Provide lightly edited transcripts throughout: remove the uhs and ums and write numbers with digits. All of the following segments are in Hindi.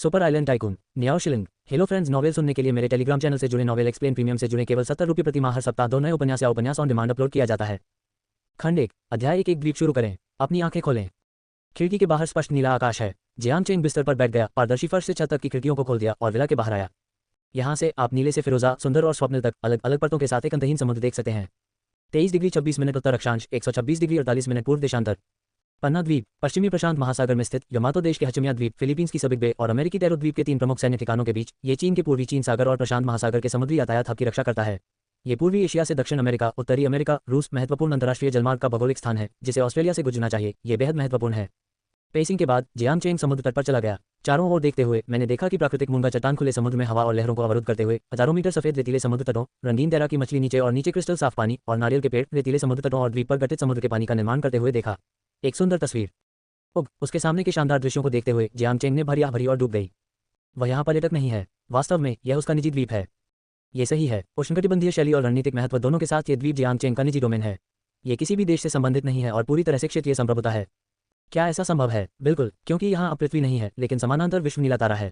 सुपर आइलैंड टाइकून, न्याओ शिलिंग। हेलो फ्रेंड्स, नॉवेल सुनने के लिए मेरे टेलीग्राम चैनल से जुड़े, नॉवेल एक्सप्लेन प्रीमियम से जुड़े। केवल 70 रुपये प्रति माह, हर सप्ताह 2 नए उपन्यास या उपन्यास ऑन डिमांड अपलोड किया जाता है। खंड 1, अध्याय 1। द्वीप शुरू करें। अपनी आंखें खोलें। खिड़की के बाहर स्पष्ट नीला आकाश है। जियांग चेंग बिस्तर पर बैठ गया, पारदर्शी फर्श से छत तक की खिड़कियों को खोल दिया और विला के बाहर आया। यहाँ से आप नीले से फिरोजा, सुंदर और स्वप्निल तक अलग अलग परतों के साथ एक अंतहीन समुद्र देख सकते हैं। 23 डिग्री 26 मिनट उत्तर अक्षांश, 126 डिग्री 48 मिनट पूर्व देशांतर। पन्ना द्वीप पश्चिमी प्रशांत महासागर में स्थित यमातो देश के हचमिया द्वीप, फिलीपींस की सबिक बे और अमेरिकी टैरो द्वीप के 3 प्रमुख सैन्य ठिकानों के बीच ये चीन के पूर्वी चीन सागर और प्रशांत महासागर के समुद्री यातायात हब की रक्षा करता है। ये पूर्वी एशिया से दक्षिण अमेरिका, उत्तरी अमेरिका, रूस महत्वपूर्ण अंतर्राष्ट्रीय जलमार्ग का भौगोलिक स्थान है जिसे ऑस्ट्रेलिया से गुजरना चाहिए। ये बेहद महत्वपूर्ण है। पेसिंग के बाद जियांग चेंग समुद्र तट पर चला गया। चारों ओर देखते हुए मैंने देखा कि प्राकृतिक मूंगा चट्टान खुले समुद्र में हवा और लहरों को अवरुद्ध करते हुए हजारों मीटर सफेद रेतीले समुद्र तटों, रंगीन तैराकी मछली नीचे और नीचे क्रिस्टल साफ पानी और नारियल के पेड़ रेतीले समुद्र तटों और द्वीप पर गठित समुद्र के पानी का निर्माण करते हुए देखा। एक सुंदर तस्वीर। उसके सामने के शानदार दृश्यों को देखते हुए जियांग चेंग ने भरी और डूब गई। वह यहाँ पर्यटक नहीं है, वास्तव में यह उसका निजी द्वीप है। ये सही है, उष्णकटिबंधीय शैली और रणनीतिक महत्व दोनों के साथ ये द्वीप जियांग चेंग का निजी डोमेन है। ये किसी भी देश से संबंधित नहीं है और पूरी तरह से क्षेत्रीय संप्रभुता है। क्या ऐसा संभव है? बिल्कुल, क्योंकि यहाँ अब पृथ्वी नहीं है लेकिन समानांतर विश्व नीला तारा है।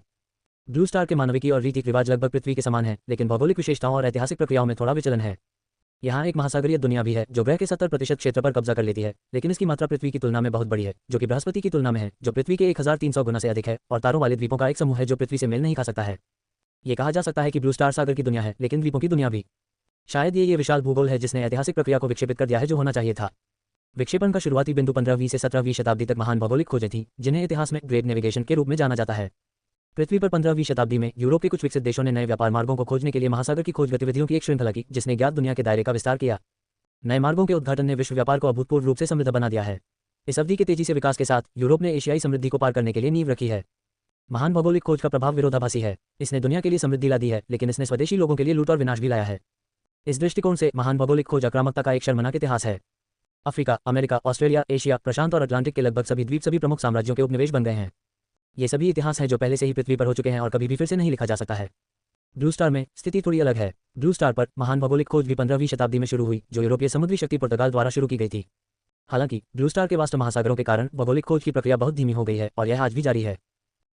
ब्लू स्टार के मानविकी और रीति रिवाज लगभग पृथ्वी के समान है, लेकिन भौगोलिक विशेषताओं और ऐतिहासिक प्रक्रियाओं में थोड़ा विचलन है। यहाँ एक महासागरीय दुनिया भी है जो ग्रह के 70% क्षेत्र पर कब्जा कर लेती है, लेकिन इसकी मात्रा पृथ्वी की तुलना में बहुत बड़ी है, जो कि बृहस्पति की तुलना में है, जो पृथ्वी के 1300 गुना से अधिक है, और तारों वाले द्वीपों का एक समूह है जो पृथ्वी से मेल नहीं खा सकता है। ये कहा जा सकता है कि ब्लू स्टार सागर की दुनिया है, लेकिन द्वीपों की दुनिया भी। शायद ये विशाल भूगोल है जिसने ऐतिहासिक प्रक्रिया को विक्षेपित कर दिया है जो होना चाहिए था। विक्षेपण का शुरुआती बिंदु 15वीं से 17वीं शताब्दी तक महान भौगोलिक खोजें थीं, जिन्हें इतिहास में ग्रेट नेविगेशन के रूप में जाना जाता है। पृथ्वी पर 15वीं शताब्दी में यूरोप के कुछ विकसित देशों ने नए व्यापार मार्गों को खोजने के लिए महासागर की खोज गतिविधियों की एक श्रृंखला की, जिसने ज्ञात दुनिया के दायरे का विस्तार किया। नए मार्गों के उद्घाटन ने विश्व व्यापार को अभूतपूर्व रूप से समृद्ध बना दिया है। इस अवधि के तेजी से विकास के साथ यूरोप ने एशियाई समृद्धि को पार करने के लिए नींव रखी है। महान भौगोलिक खोज का प्रभाव विरोधाभासी है। इसने दुनिया के लिए समृद्धि ला दी है, लेकिन इसने स्वदेशी लोगों के लिए लूट और विनाश भी लाया है। इस दृष्टिकोण से महान भौगोलिक खोज आक्रामकता का एक शर्मनाक इतिहास है। अफ्रीका, अमेरिका, ऑस्ट्रेलिया, एशिया, प्रशांत और अटलांटिक के लगभग सभी द्वीप सभी प्रमुख साम्राज्यों के उपनिवेश बन गए हैं। ये सभी इतिहास हैं जो पहले से ही पृथ्वी पर हो चुके हैं और कभी भी फिर से नहीं लिखा जा सकता है। ब्लू स्टार में स्थिति थोड़ी अलग है। ब्लू स्टार पर महान भौगोलिक खोज भी 15वीं शताब्दी में शुरू हुई, जो यूरोपीय समुद्री शक्ति पुर्तगाल द्वारा शुरू की गई थी। हालांकि ब्लू स्टार के वास्ट महासागरों के कारण भौगोलिक खोज की प्रक्रिया बहुत धीमी हो गई है और यह आज भी जारी है।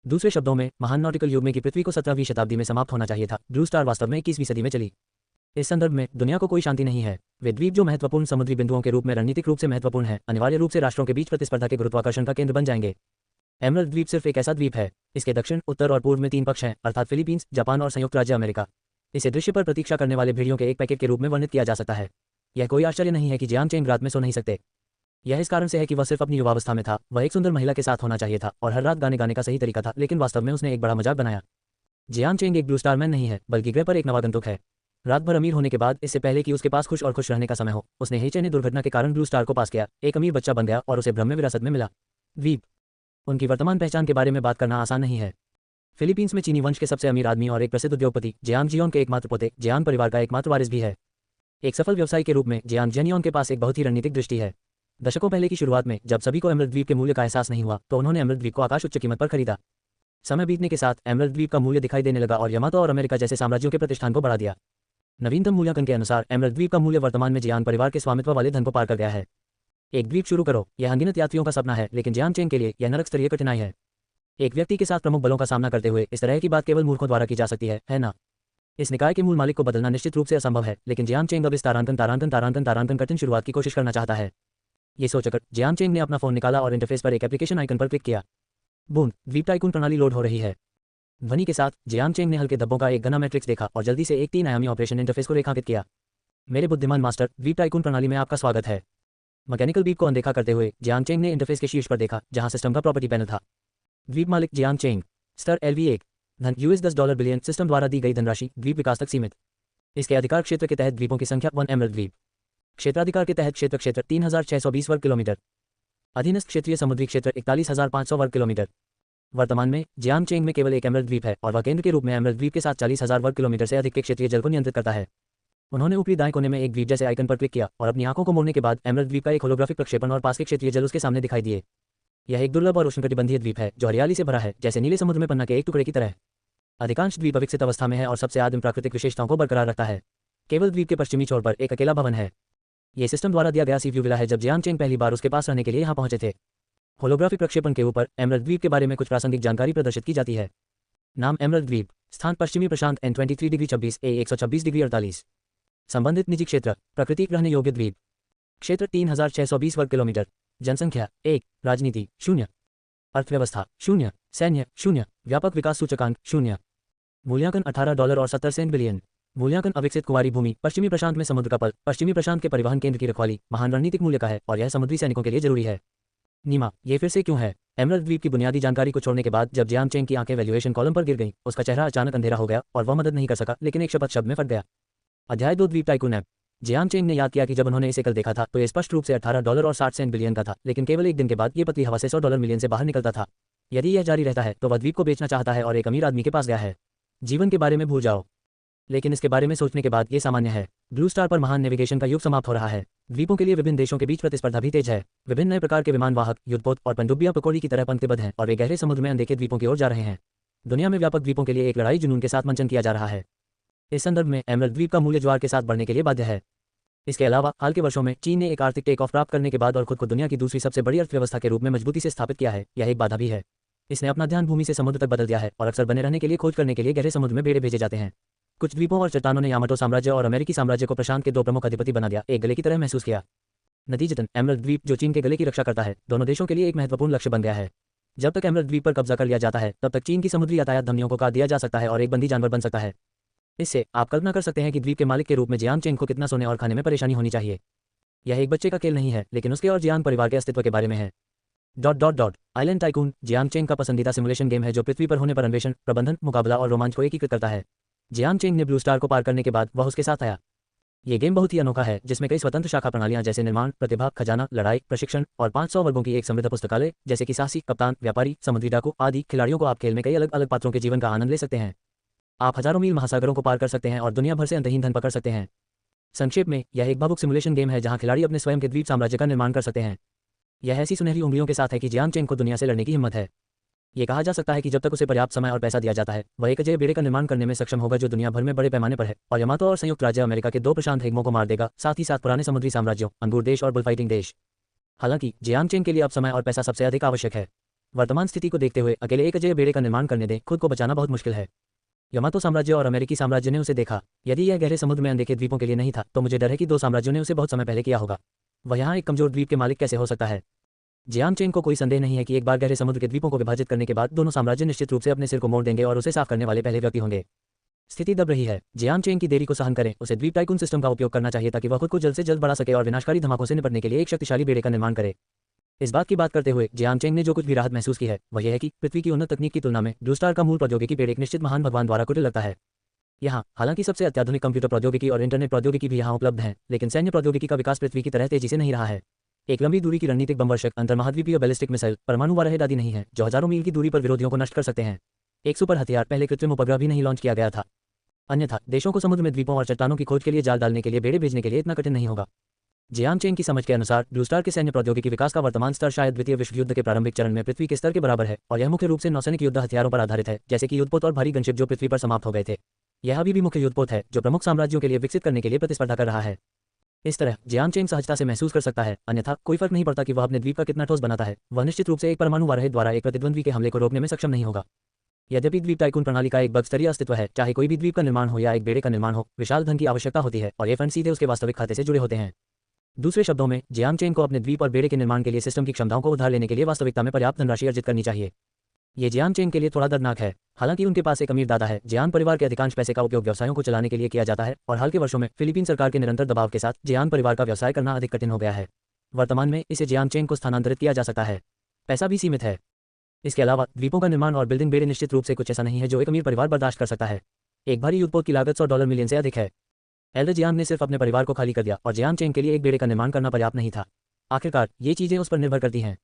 दूसरे शब्दों में, महान नॉटिकल युग में की पृथ्वी को 17वीं शताब्दी में समाप्त होना चाहिए था। ब्लू स्टार वास्तव में 21वीं सदी में चली। इस संदर्भ में दुनिया को कोई शांति नहीं है। वे द्वीप जो महत्वपूर्ण समुद्री बिंदुओं के रूप में रणनीतिक रूप से महत्वपूर्ण है, अनिवार्य रूप से राष्ट्रों के बीच प्रतिस्पर्धा के गुरुत्वाकर्षण का केंद्र बन जाएंगे। एमरल्ड द्वीप सिर्फ एक ऐसा द्वीप है। इसके दक्षिण, उत्तर और पूर्व में 3 पक्ष हैं, अर्थात फिलीपींस, जापान और संयुक्त राज्य अमेरिका। इसे दृश्य पर प्रतीक्षा करने वाले भेड़ियों के एक पैकेट के रूप में वर्णित किया जा सकता है। यह कोई आश्चर्य नहीं है कि जियांग चेंग रात में सो नहीं सकते। यह इस कारण से है कि वह सिर्फ अपनी युवावस्था में था। वह एक सुंदर महिला के साथ होना चाहिए था और हर रात गाने गाने का सही तरीका था, लेकिन वास्तव में उसने एक बड़ा मजाक बनाया। जियांग चेंग एक ब्लू स्टार मैन नहीं है, बल्कि ग्रह पर एक नवागंतुक है। रात भर अमीर होने के बाद, इससे पहले कि उसके पास खुश और खुश रहने का समय हो, उसने हेचे ने दुर्घटना के कारण ब्लू स्टार को पास किया, एक अमीर बच्चा बन गया और उसे भ्रम में विरासत में मिला। द्वीप। उनकी वर्तमान पहचान के बारे में बात करना आसान नहीं है। फिलीपींस में चीनी वंश के सबसे अमीर आदमी और एक प्रसिद्ध उद्योगपति जियांग जियोन के एकमात्र पोते, जियांग परिवार का एकमात्र वारिस भी है। एक सफल व्यवसायी के रूप में जियांग जेनियोन के पास एक बहुत ही रणनीतिक दृष्टि है। दशकों पहले की शुरुआत में जब सभी को एमरल्ड द्वीप के मूल्य का एहसास नहीं हुआ, तो उन्होंने एमरल्ड द्वीप को आकाश उच्च कीमत पर खरीदा। समय बीतने के साथ एमरल्ड द्वीप का मूल्य दिखाई देने लगा और यमातो और अमेरिका जैसे साम्राज्यों के प्रतिष्ठान को बढ़ा दिया। नवीनतम मूल्यांकन के अनुसार एमरल्ड द्वीप का मूल्य वर्तमान में जियांग परिवार के स्वामित्व वाले धन को पार कर गया है। एक द्वीप शुरू करो, यह अनगिनत यात्रियों का सपना है, लेकिन जियांग चेंग के लिए यह नरक स्तरीय कठिनाई है। एक व्यक्ति के साथ प्रमुख बलों का सामना करते हुए इस तरह की बात केवल मूर्खों द्वारा की जा सकती है ना? इस निकाय के मूल मालिक को बदलना निश्चित रूप से असंभव है, लेकिन जियांग चेंग अब इस तारांकन कठिन शुरुआत की कोशिश करना चाहता है। ये सोचकर जियांग चेंग ने अपना फोन निकाला और इंटरफेस पर एक एप्लीकेशन आइकन पर क्लिक किया। बूंद, द्वीप टाइकून प्रणाली लोड हो रही है। ध्वनि के साथ जियांग चेंग ने हल्के धब्बों का एक घना मैट्रिक्स देखा और जल्दी से एक 3 आयामी ऑपरेशन इंटरफेस को रेखांकित किया। मेरे बुद्धिमान मास्टर, द्वीप टाइकून प्रणाली में आपका स्वागत है। मैकेनिकल बीप को अनदेखा करते हुए जियांग चेंग ने इंटरफेस के शीर्ष पर देखा, जहां सिस्टम का प्रॉपर्टी पैनल था। द्वीप मालिक जियांग चेंग, स्तर LV1, धन $10 बिलियन, सिस्टम द्वारा दी गई धनराशि द्वीप विकास तक सीमित। इसके अधिकार क्षेत्र के तहत द्वीपों की संख्या 1 एमरल्ड द्वीप। क्षेत्राधिकार के तहत क्षेत्र 3620 वर्ग किलोमीटर। अधीनस्थ क्षेत्रीय समुद्री क्षेत्र 41,500 वर्ग किलोमीटर। वर्तमान में जियांग चेंग में केवल एक एमरल्ड द्वीप है और वह केंद्र के रूप में एमरल्ड द्वीप के साथ 40,000 वर्ग किलोमीटर से अधिक के क्षेत्रीय जल को नियंत्रित करता है। उन्होंने ऊपरी दाएं कोने में एक द्वीप जैसे आइकन पर क्लिक किया और अपनी आंखों को मोड़ने के बाद एमरल्ड द्वीप का एक होलोग्राफिक प्रक्षेपण और पास के क्षेत्रीय जल उसके सामने दिखाई दिए। यह एक दुर्लभ और उष्णकटिबंधीय द्वीप है जो हरियाली से भरा है, जैसे नीले समुद्र में पन्ना के एक टुकड़े की तरह। अधिकांश द्वीप अविकसित अवस्था में है और सबसे आदिम प्राकृतिक विशेषताओं को बरकरार रखता है। केवल द्वीप के पश्चिमी छोर पर एक अकेला भवन है। यह सिस्टम द्वारा दिया गया सी व्यू विला है जब जियांग चेंग पहली बार उसके पास रहने के लिए यहाँ पहुंचे थे। होलोग्राफिक प्रक्षेपण के ऊपर एमरल्ड द्वीप के बारे में कुछ प्रासंगिक जानकारी प्रदर्शित की जाती है। नाम एमरल्ड द्वीप, स्थान पश्चिमी प्रशांत N23 डिग्री 26 A 126 डिग्री 48। संबंधित निजी क्षेत्र, प्राकृतिक रहने योग्य द्वीप, क्षेत्र 3620 वर्ग किलोमीटर, जनसंख्या 1, राजनीति 0, अर्थव्यवस्था 0, सैन्य 0, व्यापक विकास सूचकांक 0, मूल्यांकन $18 और 70 सेंट बिलियन, मूल्यांकन अविकसित कुंवारी भूमि, पश्चिमी प्रशांत में समुद्र का पल, पश्चिमी प्रशांत के परिवहन केंद्र की रखवाली, महान रणनीतिक मूल्य का है और यह समुद्री सैनिकों के लिए जरूरी है। नीमा, ये फिर से क्यों है? एमरल्ड द्वीप की बुनियादी जानकारी को छोड़ने के बाद जब जियांग चेंग की आंखें वैल्यूएशन कॉलम पर गिर गईं, उसका चेहरा अचानक अंधेरा हो गया और वह मदद नहीं कर सका, लेकिन एक शब्द में फट गया। अध्याय 2 द्वीप टाइकून ऐप। जियांग चेंग ने याद किया कि जब उन्होंने इसे कल देखा था तो ये स्पष्ट रूप से $18 और 60 सेंट बिलियन का था, लेकिन केवल एक दिन के बाद ये पतली हवा से $100 मिलियन से बाहर निकलता था। यदि यह जारी रहता है तो वह द्वीप को बेचना चाहता है और एक अमीर आदमी के पास गया है। जीवन के बारे में भूल जाओ, लेकिन इसके बारे में सोचने के बाद ये सामान्य है। ब्लू स्टार पर महान नेविगेशन का युग समाप्त हो रहा है। द्वीपों के लिए विभिन्न देशों के बीच प्रतिस्पर्धा भी तेज है। विभिन्न नए प्रकार के विमान वाहक, युद्धपोत और पनडुब्बियां पकौड़ी की तरह पंक्तिबद्ध हैं और वे गहरे समुद्र में अनदेखे द्वीपों की ओर जा रहे हैं। दुनिया में व्यापक द्वीपों के लिए एक लड़ाई जुनून के साथ मंचन किया जा रहा है। इस संदर्भ में एमरल्ड द्वीप का मूल्य ज्वार के साथ बढ़ने के लिए बाध्य है। इसके अलावा हाल के वर्षों में चीन ने एक आर्थिक टेक ऑफ प्राप्त करने के बाद और खुद को दुनिया की दूसरी सबसे बड़ी अर्थव्यवस्था के रूप में मजबूती से स्थापित किया है। यह एक बाधा भी है। इसने अपना ध्यान भूमि से समुद्र तक बदल दिया है और अक्सर बने रहने के लिए खोज करने के लिए गहरे समुद्र में बेड़े भेजे जाते हैं। कुछ द्वीपों और चट्टानों ने यामाटो साम्राज्य और अमेरिकी साम्राज्य को प्रशांत के दो प्रमुख अधिपति बना दिया, एक गले की तरह महसूस किया। नतीजतन एमरल्ड द्वीप, जो चीन के गले की रक्षा करता है, दोनों देशों के लिए एक महत्वपूर्ण लक्ष्य बन गया है। जब तक एमरल्ड द्वीप पर कब्जा कर लिया जाता है तब तक चीन की समुद्री यातायात धमनियों को काट दिया जा सकता है और एक बंदी जानवर बन सकता है। इससे आप कल्पना कर सकते हैं कि द्वीप के मालिक के रूप में जियांग चेंग को कितना सोने और खाने में परेशानी होनी चाहिए। यह एक बच्चे का खेल नहीं है, लेकिन उसके और जियांग परिवार के अस्तित्व के बारे में है। आइलैंड टाइकून जियांग चेंग का पसंदीदा सिमुलेशन गेम है जो पृथ्वी पर होने पर अन्वेषण, प्रबंधन, मुकाबला और रोमांच को एकीकृत करता है। जियांग चेंग ने ब्लू स्टार को पार करने के बाद वह उसके साथ आया। ये गेम बहुत ही अनोखा है, जिसमें कई स्वतंत्र शाखा प्रणालियां जैसे निर्माण, प्रतिभा, खजाना, लड़ाई, प्रशिक्षण और 500 वर्गों की एक समृद्ध पुस्तकालय जैसे कि साहसी, कप्तान, व्यापारी, समुद्री डाकू आदि खिलाड़ियों को आप खेल में कई अलग अलग पात्रों के जीवन का आनंद ले सकते हैं। आप हजारों मील महासागरों को पार कर सकते हैं और दुनिया भर से अंतहीन धन पकड़ सकते हैं। संक्षेप में, यह एक भावुक सिमुलेशन गेम है जहां खिलाड़ी अपने स्वयं के द्वीप साम्राज्य का निर्माण कर सकते हैं। यह ऐसी सुनहरी उंगलियों के साथ है कि जियांग चेंग को दुनिया से लड़ने की हिम्मत है। ये कहा जा सकता है कि जब तक उसे पर्याप्त समय और पैसा दिया जाता है, वह एक अजय बेड़े का निर्माण करने में सक्षम होगा जो दुनिया भर में बड़े पैमाने पर है और यामातो और संयुक्त राज्य अमेरिका के दो प्रशांत हेगमों को मार देगा, साथ ही साथ पुराने समुद्री साम्राज्यों, अंगूर देश और बुलफाइटिंग देश। हालांकि जियांग चेंग के लिए अब समय और पैसा सबसे अधिक आवश्यक है। वर्तमान स्थिति को देखते हुए अकेले एक अजय बेड़े का निर्माण करने दें, खुद को बचाना बहुत मुश्किल है। यामातो साम्राज्य और अमेरिकी साम्राज्य ने उसे देखा। यदि यह गहरे समुद्र में अनदेखे द्वीपों के लिए नहीं था तो मुझे डर है कि दो साम्राज्यों ने उसे बहुत समय पहले किया होगा। वह यहाँ एक कमजोर द्वीप के मालिक कैसे हो सकता है? जियांग चेंग को कोई संदेह नहीं है कि एक बार गहरे समुद्र के द्वीपों को विभाजित करने के बाद दोनों साम्राज्य निश्चित रूप से अपने सिर को मोड़ देंगे और उसे साफ करने वाले पहले व्यक्ति होंगे। स्थिति दब रही है। जियांग चेंग की देरी को सहन करें। उसे द्वीप टाइकून सिस्टम का उपयोग करना चाहिए ताकि वह खुद को जल्द से जल्द बढ़ा सके और विनाशकारी धमाकों से निपटने के लिए एक शक्तिशाली बेड़े का निर्माण करे। इस बात की बात करते हुए जियांग चेंग ने जो कुछ भी राहत महसूस की है वह यह है कि पृथ्वी की उन्नत तकनीक की तुलना में ब्लू स्टार का मूल प्रौद्योगिकी पेड़ एक निश्चित महान भगवान द्वारा कुटिल लगता है। यहाँ हालांकि सबसे अत्याधुनिक कंप्यूटर प्रौद्योगिकी और इंटरनेट प्रौद्योगिकी भी यहाँ उपलब्ध है, लेकिन सैन्य प्रौद्योगिकी का विकास पृथ्वी की तरह तेजी से नहीं रहा है। एक लंबी दूरी की रणनीतिक बमवर्षक, अंतर्महाद्वीपीय बैलिस्टिक मिसाइल, परमाणु वारहेड आदि नहीं है जो हजारों मील की दूरी पर विरोधियों को नष्ट कर सकते हैं। एक सुपर हथियार पहले कृत्रिम उपग्रह भी नहीं लॉन्च किया गया था। अन्यथा देशों को समुद्र में द्वीपों और चट्टानों की खोज के लिए जाल डालने के लिए बेड़े भेजने के लिए इतना कठिन नहीं होगा। जियांग चेंग की समझ के अनुसार ब्लू स्टार के सैन्य प्रौद्योगिकी विकास का वर्तमान स्तर शायद द्वितीय विश्व युद्ध के प्रारंभिक चरण में पृथ्वी के स्तर के बराबर है और यह मुख्य रूप से नौसैनिक युद्ध हथियारों पर आधारित है, जैसे कि युद्धपोत और भारी गनशिप जो पृथ्वी पर समाप्त हो गए थे। यह अभी भी मुख्य युद्धपोत है जो प्रमुख साम्राज्यों के लिए विकसित करने के लिए प्रतिस्पर्धा कर रहा है। इस तरह जियांग चेंग सहजता से महसूस कर सकता है, अन्यथा कोई फर्क नहीं पड़ता कि वह अपने द्वीप का कितना ठोस बनाता है, वह निश्चित रूप से एक परमाणु वारहेड द्वारा एक प्रतिद्वंद्वी के हमले को रोकने में सक्षम नहीं होगा। यद्यपि द्वीप टाइकून प्रणाली का एक बग स्तरीय अस्तित्व है, चाहे कोई भी द्वीप का निर्माण हो या एक बेड़े का निर्माण हो, विशाल धन की आवश्यकता होती है और ये फंड सीधे उसके वास्तविक खाते से जुड़े होते हैं। दूसरे शब्दों में, जियांग चेंग को अपने द्वीप और बेड़े के निर्माण के लिए सिस्टम की क्षमताओं को उधार लेने के लिए वास्तविकता में पर्याप्त धनराशि अर्जित करनी चाहिए। ये जियांग चेंग के लिए थोड़ा दर्दनाक है। हालांकि उनके पास एक अमीर दादा है। जियांग परिवार के अधिकांश पैसे का उपयोग व्यवसायों को चलाने के लिए किया जाता है और हाल के वर्षों में फिलीपीन सरकार के निरंतर दबाव के साथ जियांग परिवार का व्यवसाय करना अधिक कठिन हो गया है। वर्तमान में इसे जियांग चेंग को स्थानांतरित किया जा सकता है। पैसा भी सीमित है। इसके अलावा द्वीपों का निर्माण और बिल्डिंग बेड़े निश्चित रूप से कुछ ऐसा नहीं है जो एक अमीर परिवार बर्दाश्त कर सकता है। एक भारी युद्धपोत की लागत $100 मिलियन से अधिक है। एल्डर जियांग ने सिर्फ अपने परिवार को खाली कर दिया और जियांग चेंग के लिए एक बेड़े का निर्माण करना पर्याप्त नहीं था। आखिरकार ये चीजें उस पर निर्भर करती हैं।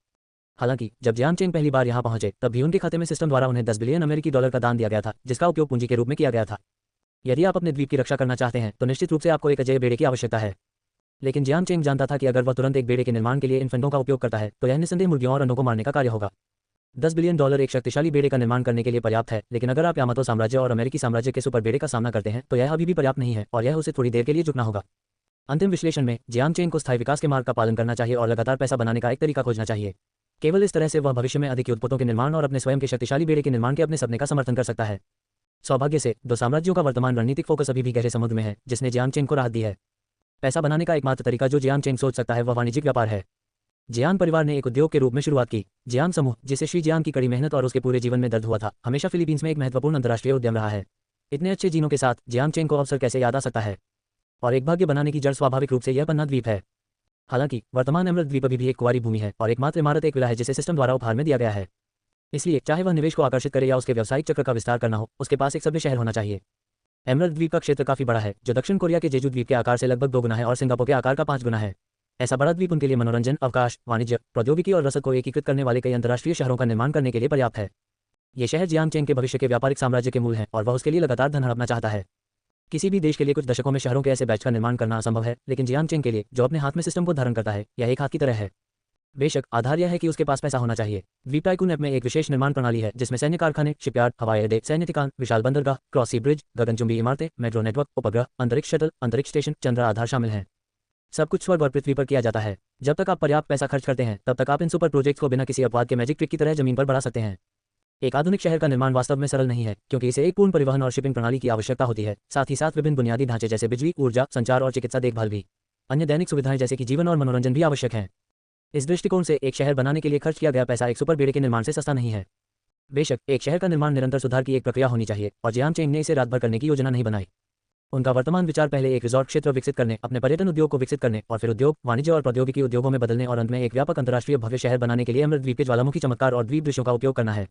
हालांकि जब जियांग चेंग पहली बार यहाँ पहुंचे तब भी उनके खाते में सिस्टम द्वारा उन्हें $10 बिलियन अमेरिकी डॉलर का दान दिया गया था, जिसका उपयोग पूंजी के रूप में किया गया था। यदि आप अपने द्वीप की रक्षा करना चाहते हैं तो निश्चित रूप से आपको एक अजय बेड़े की आवश्यकता है। लेकिन जियांग चेंग जानता था कि अगर वह तुरंत एक बेड़े के निर्माण के लिए इन फंडों का उपयोग करता है तो यह निस्संदेह मुर्गियों और अंडों को मारने का कार्य होगा। $10 बिलियन एक शक्तिशाली बेड़े का निर्माण करने के लिए पर्याप्त है, लेकिन अगर आप यामातो साम्राज्य और अमेरिकी साम्राज्य के सुपर बेड़े का सामना करते हैं तो यह अभी भी पर्याप्त नहीं है और यह उसे थोड़ी देर के लिए झुकना होगा। अंतिम विश्लेषण में जियांग चेंग को स्थायी विकास के मार्ग का पालन करना चाहिए और लगातार पैसा बनाने का एक तरीका खोजना चाहिए। केवल इस तरह से वह भविष्य में अधिक उत्पादों के निर्माण और अपने स्वयं के शक्तिशाली बेड़े के निर्माण के अपने सपने का समर्थन कर सकता है। सौभाग्य से दो साम्राज्यों का वर्तमान रणनीतिक फोकस अभी भी गहरे समुद्र में है, जिसने जियांग चेंग को राहत दी है। पैसा बनाने का एकमात्र तरीका जो जियांग चेंग सोच सकता है वह वाणिज्यिक व्यापार है। जियांग परिवार ने एक उद्योग के रूप में शुरुआत की। जियांग समूह, जिसे श्री जियांग की कड़ी मेहनत और उसके पूरे जीवन में दर्द हुआ था, हमेशा फिलीपींस में एक महत्वपूर्ण अंतर्राष्ट्रीय उद्यम रहा है। इतने अच्छे जीनों के साथ जियांग चेंग को अवसर कैसे याद आ सकता है? और एक भाग्य बनाने की जड़ स्वाभाविक रूप से यह पन्ना द्वीप है। हालांकि वर्तमान एमरल्ड द्वीप अभी भी एक कुंवारी भूमि है और एकमात्र इमारत एक विला है जिसे सिस्टम द्वारा उपहार में दिया गया है। इसलिए चाहे वह निवेश को आकर्षित करे या उसके व्यावसायिक चक्र का विस्तार करना हो, उसके पास एक सभ्य शहर होना चाहिए। एमरल्ड द्वीप का क्षेत्र काफी बड़ा है, जो दक्षिण कोरिया के जेजू द्वीप के आकार से लगभग 2 गुना है और सिंगापुर के आकार का 5 गुना है। ऐसा बड़ा द्वीप उनके लिए मनोरंजन, अवकाश, वाणिज्य, प्रौद्योगिकी और रसद को एकीकृत करने वाले कई अंतर्राष्ट्रीय शहरों का निर्माण करने के लिए पर्याप्त है। ये शहर जियांग चेंग के भविष्य के व्यापारिक साम्राज्य के मूल हैं और वह उसके लिए लगातार धन हड़पना चाहता है। किसी भी देश के लिए कुछ दशकों में शहरों के ऐसे बैच का निर्माण करना असंभव है, लेकिन जियांग चेंग के लिए, जो अपने हाथ में सिस्टम को धारण करता है, यह एक हाथ की तरह है। बेशक आधार यह है कि उसके पास पैसा होना चाहिए। द्वीप टाइकून ऐप में एक विशेष निर्माण प्रणाली है जिसमें सैन्य कारखाने, शिपयार्ड, हवाई अड्डे, सैन्य ठिकान, विशाल बंदरगाह, क्रॉस सी ब्रिज, गगनचुंबी इमारतें, मेट्रो नेटवर्क, उपग्रह, अंतरिक्ष शटल, अंतरिक्ष स्टेशन, चंद्र आधार शामिल हैं। सब कुछ स्वर्ग और पृथ्वी पर किया जाता है। जब तक आप पर्याप्त पैसा खर्च करते हैं, तब तक आप इन सुपर प्रोजेक्ट्स को बिना किसी अपवाद के मैजिक ट्रिक की तरह जमीन पर बढ़ा सकते हैं। एक आधुनिक शहर का निर्माण वास्तव में सरल नहीं है, क्योंकि इसे एक पूर्ण परिवहन और शिपिंग प्रणाली की आवश्यकता होती है, साथ ही साथ विभिन्न बुनियादी ढांचे जैसे बिजली, ऊर्जा, संचार और चिकित्सा देखभाल भी। अन्य दैनिक सुविधाएं जैसे कि जीवन और मनोरंजन भी आवश्यक हैं। इस दृष्टिकोण से एक शहर बनाने के लिए खर्च किया गया पैसा एक सुपर बेड़े के निर्माण से सस्ता नहीं है। बेशक एक शहर का निर्माण निरंतर सुधार की एक प्रक्रिया होनी चाहिए, और जियांग चेंग ने इसे रात भर करने की योजना नहीं बनाई। उनका वर्तमान विचार पहले एक रिजॉर्ट क्षेत्र विकसित करने, अपने पर्यटन उद्योग को विकसित करने और फिर उद्योग, वाणिज्य और प्रौद्योगिकी उद्योगों में बदलने और अंत में एक व्यापक अंतर्राष्ट्रीय भव्य शहर बनाने के लिए एमरल्ड द्वीप के ज्वालामुखी चमत्कार और द्वीप दृश्यों का उपयोग करना है।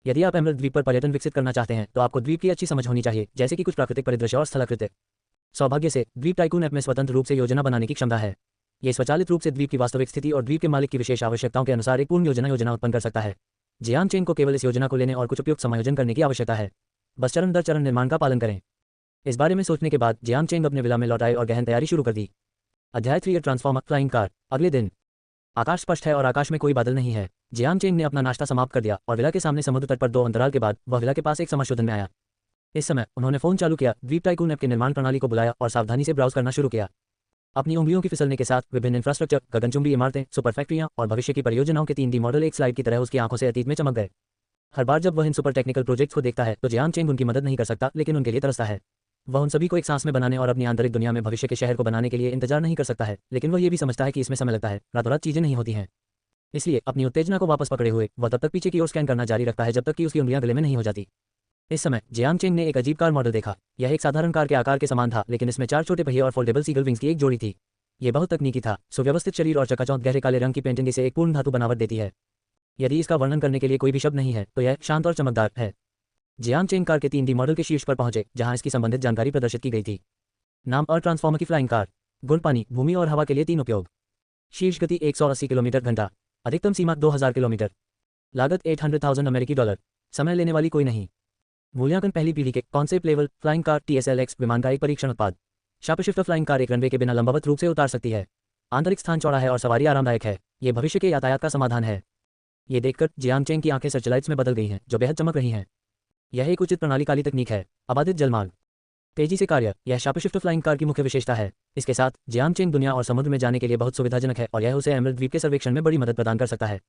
यदि आप एमरल्ड द्वीप पर पर्यटन विकसित करना चाहते हैं, तो आपको द्वीप की अच्छी समझ होनी चाहिए, जैसे कि कुछ प्राकृतिक परिदृश्य और स्थलाकृति। सौभाग्य से द्वीप टाइकून ऐप में स्वतंत्र रूप से योजना बनाने की क्षमता है। ये स्वचालित रूप से द्वीप की वास्तविक स्थिति और द्वीप के मालिक की विशेष आवश्यकताओं के अनुसार एक पूर्ण योजना उत्पन्न कर सकता है। जियांग चेंग को केवल इस योजना को लेने और कुछ उपयुक्त समायोजन करने की आवश्यकता है। बस चरण दर चरण निर्माण का पालन करें। इस बारे में सोचने के बाद जियांग चेंग अपने विला में लौट आए और गहन तैयारी शुरू कर दी। अध्याय 3 ट्रांसफॉर्मर फ्लाइंग कार। अगले दिन आकाश स्पष्ट है और आकाश में कोई बादल नहीं है। जियांग चेंग ने अपना नाश्ता समाप्त कर दिया और विला के सामने समुद्र तट पर 2 अंतराल के बाद वह विला के पास एक समाशोधन में आया। इस समय उन्होंने फोन चालू किया, द्वीप टाइकून ऐप के निर्माण प्रणाली को बुलाया और सावधानी से ब्राउज करना शुरू किया। अपनी उंगलियों की फिसलने के साथ विभिन्न इंफ्रास्ट्रक्चर, गगनचुंबी इमारतें, सुपर फैक्ट्रियां और भविष्य की परियोजनाओं के 3D मॉडल एक स्लाइड की तरह उसकी आंखों से अतीत में चमक गए। हर बार जब वह इन सुपर टेक्निकल प्रोजेक्ट्स को देखता है, तो जियांग चेंग उनकी मदद नहीं कर सकता, लेकिन उनके लिए तरसता है। वह उन सभी को एक सांस में बनाने और अपनी आंतरिक दुनिया में भविष्य के शहर को बनाने के लिए इंतजार नहीं कर सकता है, लेकिन वह ये भी समझता है कि इसमें समय लगता है, रातों रात चीजें नहीं होती हैं। इसलिए अपनी उत्तेजना को वापस पकड़े हुए वह तब तक पीछे की ओर स्कैन करना जारी रखता है जब तक कि उसकी उंगलियां गले में नहीं हो जाती। इस समय जियांग चेंग ने एक अजीब कार मॉडल देखा। यह एक साधारण कार के आकार के समान था, लेकिन इसमें 4 छोटे पहिए और फोल्डेबल सीगल विंग्स की एक जोड़ी थी। यह बहुत तकनीकी था। सुव्यवस्थित शरीर और चकाचौंध गहरे काले रंग की पेंटिंग इसे एक पूर्ण धातु बनावट देती है। यदि इसका वर्णन करने के लिए कोई भी शब्द नहीं है, तो यह शांत और चमकदार है। जियांग चेंग कार के 3D मॉडल के शीर्ष पर पहुंचे, जहां इसकी संबंधित जानकारी प्रदर्शित की गई थी। नाम ट्रांसफॉर्मर की फ्लाइंग कार। गुण पानी, भूमि और हवा के लिए 3 उपयोग। शीर्ष गति 180 किलोमीटर घंटा। अधिकतम सीमा 2000 किलोमीटर। लागत $800,000। समय लेने वाली कोई नहीं। मूल्यांकन पहली पीढ़ी के concept level flying car TSLX विमान का एक परीक्षण उत्पाद। शार्पशिफ्टर फ्लाइंग कार एक रनवे के बिना लंबवत रूप से उतार सकती है। आंतरिक स्थान चौड़ा है और सवारी आरामदायक है। ये भविष्य के यातायात का समाधान है। ये देखकर जियांग चेंग की आंखें सर्चलाइट्स में बदल गई हैं, जो बेहद चमक रही हैं। यह एक उचित प्रणाली काली तकनीक है। अबाधित जलमार्ग, तेजी से कार्य, यह शार्पशिफ्टर फ्लाइंग कार की मुख्य विशेषता है। इसके साथ जियांग चेंग दुनिया और समुद्र में जाने के लिए बहुत सुविधाजनक है और यह उसे एमरल्ड द्वीप के सर्वेक्षण में बड़ी मदद प्रदान कर सकता है।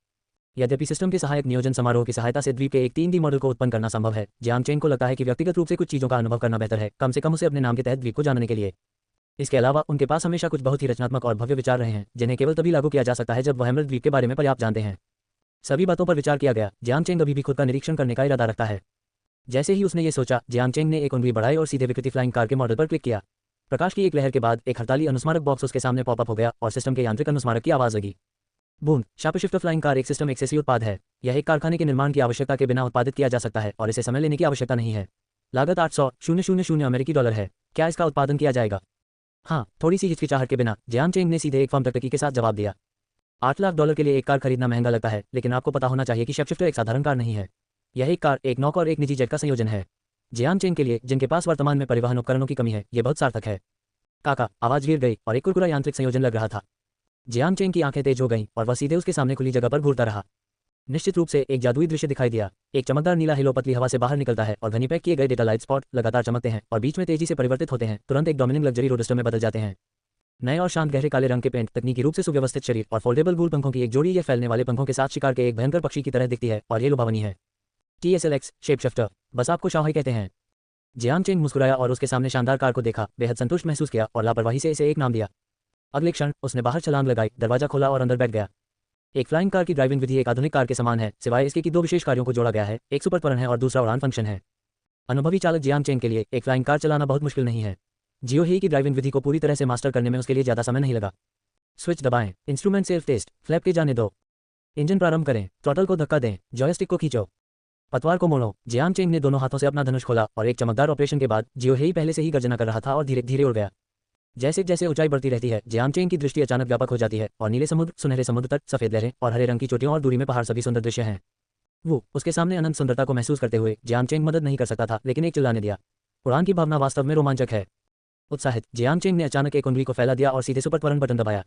यद्यपि सिस्टम के सहायक नियोजन समारोह की सहायता से द्वीप के एक 3D मॉडल को उत्पन्न करना संभव है, जियांग चेंग को लगता है कि व्यक्तिगत रूप से कुछ चीजों का अनुभव करना बेहतर है, कम से कम उसे अपने नाम के तहत द्वीप को जानने के लिए। इसके अलावा उनके पास हमेशा कुछ बहुत ही रचनात्मक और भव्य विचार रहे हैं, जिन्हें केवल तभी लागू किया जा सकता है जब वह एमरल्ड द्वीप के बारे में पर्याप्त जानते हैं। सभी बातों पर विचार किया गया। जियांग चेंग अभी भी खुद का निरीक्षण करने का इरादा रखता है। जैसे ही उसने ये सोचा, जियांग चेंग ने एक उंगली बढ़ाई और सीधे विकृति फ्लाइंग कार के मॉडल पर क्लिक किया। प्रकाश की एक लहर के बाद एक हड़ताली अनुस्मारक बॉक्स उसके सामने पॉपअप हो गया और सिस्टम के यांत्रिक अनुस्मारक की आवाज लगी। बूम। शार्पशिफ्टर फ्लाइंग कार एक सिस्टम एक्सेसरी उत्पाद है। यह एक कारखाने के निर्माण की आवश्यकता के बिना उत्पादित किया जा सकता है और इसे समय लेने की आवश्यकता नहीं है। लागत $800,000 है। क्या इसका उत्पादन किया जाएगा? हाँ, थोड़ी सी हिचकिचाहट के बिना जियांग चेंग ने सीधे एक फर्म टकटकी के साथ जवाब दिया। $8 लाख के लिए एक कार खरीदना महंगा लगता है, लेकिन आपको पता होना चाहिए कि शार्पशिफ्टर एक साधारण कार नहीं है। यह एक कार, एक नौक और एक निजी जेट का संयोजन है। जियांग चेंग के लिए, जिनके पास वर्तमान में परिवहन उपकरणों की कमी है, यह बहुत सार्थक है। काका, आवाज गिर गई और एक कुरकुरा यांत्रिक संयोजन लग रहा था। जियांग चेंग की आंखें तेज हो गईं और वह सीधे उसके सामने खुली जगह पर घूरता रहा। निश्चित रूप से एक जादुई दृश्य दिखाई दिया। एक चमकदार नीला हेलो पतली हवा से बाहर निकलता है और घनी पैक किए गए डेटा लाइट स्पॉट लगातार चमकते हैं और बीच में तेजी से परिवर्तित होते हैं, तुरंत एक डोमिनिंग लग्जरी रोडस्टर में बदल जाते हैं। नए और शांत गहरे काले रंग के पेंट, तकनीकी रूप से सुव्यवस्थित शरीर और फोल्डेबल बूल पंखों की एक जोड़ी ये फैलने वाले पंखों के साथ शिकार के एक भयंकर पक्षी की तरह दिखती है और ये लुभावनी है। TSLX शेपशिफ्टर, बस आपको शाओहेई कहते हैं। जियांग चेंग मुस्कुराया और उसके सामने शानदार कार को देखा, बेहद संतुष्ट महसूस किया और लापरवाही से इसे एक नाम दिया। अगले क्षण उसने बाहर छलांग लगाई, दरवाजा खोला और अंदर बैठ गया। एक फ्लाइंग कार की ड्राइविंग विधि एक आधुनिक कार के समान है, सिवाय इसके कि दो विशेष कार्यों को जोड़ा गया है, एक सुपर त्वरण है और दूसरा उड़ान फंक्शन है। अनुभवी चालक जियांग चेंग के लिए एक फ्लाइंग कार चलाना बहुत मुश्किल नहीं है। जियो हेई की ड्राइविंग विधि को पूरी तरह से मास्टर करने में उसके लिए ज़्यादा समय नहीं लगा। स्विच दबाएं, इंस्ट्रूमेंट सेल्फ टेस्ट, फ्लैप के जाने दो, इंजन प्रारंभ करें, थ्रॉटल को धक्का दें, जॉयस्टिक को खींचो, पतवार को मोड़ो। जियांग चेंग ने दोनों हाथों से अपना धनुष खोला और एक चमकदार ऑपरेशन के बाद जियो हेई पहले से ही गर्जना कर रहा था और धीरे धीरे उड़ गया। जैसे जैसे ऊंचाई बढ़ती रहती है, जियांग चेंग की दृष्टि अचानक व्यापक हो जाती है और नीले समुद्र, सुनहरे समुद्र तट, सफेद लहरें और हरे रंग की चोटियों और दूरी में पहाड़ सभी सुंदर दृश्य हैं। वो उसके सामने अनंत सुंदरता को महसूस करते हुए जियांग चेंग मदद नहीं कर सकता था, लेकिन एक चिल्लाने दिया। उड़ान की भावना वास्तव में रोमांचक है। उत्साहित जियांग चेंग ने अचानक एक उंगली को फैला दिया और सीधे सुपर त्वरण बटन दबाया।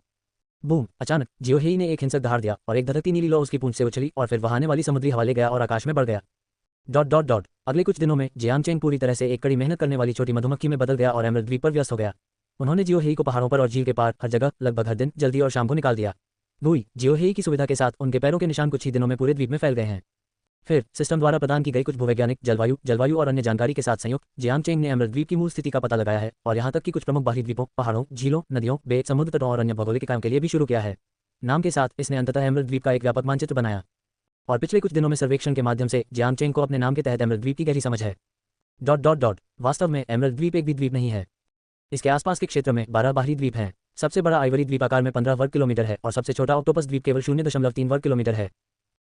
बूम! अचानक जियो हेई ने एक हिंसक दहाड़ दिया और एक धधकती नीली लौ उसकी पूंछ से उछली और फिर वह आने वाली समुद्री हवा ले गया और आकाश में बढ़ गया। अगले कुछ दिनों में जियांग चेंग पूरी तरह से एक कड़ी मेहनत करने वाली छोटी मधुमक्खी में बदल गया और एमरल्ड द्वीप पर व्यस्त हो गया। उन्होंने जियो हेई को पहाड़ों पर और झील के पार हर जगह लगभग हर दिन जल्दी और शाम को निकाल दिया। जियो हेई की सुविधा के साथ उनके पैरों के निशान कुछ ही दिनों में पूरे द्वीप में फैल गए हैं। फिर सिस्टम द्वारा प्रदान की गई कुछ भूवैज्ञानिक जलवायु और अन्य जानकारी के साथ संयुक्त जियांग चेंग ने एमरल्ड द्वीप की मूल स्थिति का पता लगाया है और यहाँ तक कि कुछ प्रमुख बाहरी द्वीपों, पहाड़ों, झीलों, नदियों, बे, समुद्र तटों और अन्य भौगोलिक इकाइयों के लिए भी शुरू किया है। नाम के साथ इसने अंततः एमरल्ड द्वीप का एक व्यापक मानचित्र बनाया और पिछले कुछ दिनों में सर्वेक्षण के माध्यम से जियांग चेंग को अपने नाम के तहत एमरल्ड द्वीप की गहरी समझ है। वास्तव में एमरल्ड द्वीप एक भी द्वीप नहीं है। इसके आसपास के क्षेत्र में 12 बाहरी द्वीप हैं। सबसे बड़ा आइवरी द्वीप आकार में 15 वर्ग किलोमीटर है और सबसे छोटा ऑक्टोपस द्वीप केवल 0.3 वर्ग किलोमीटर है।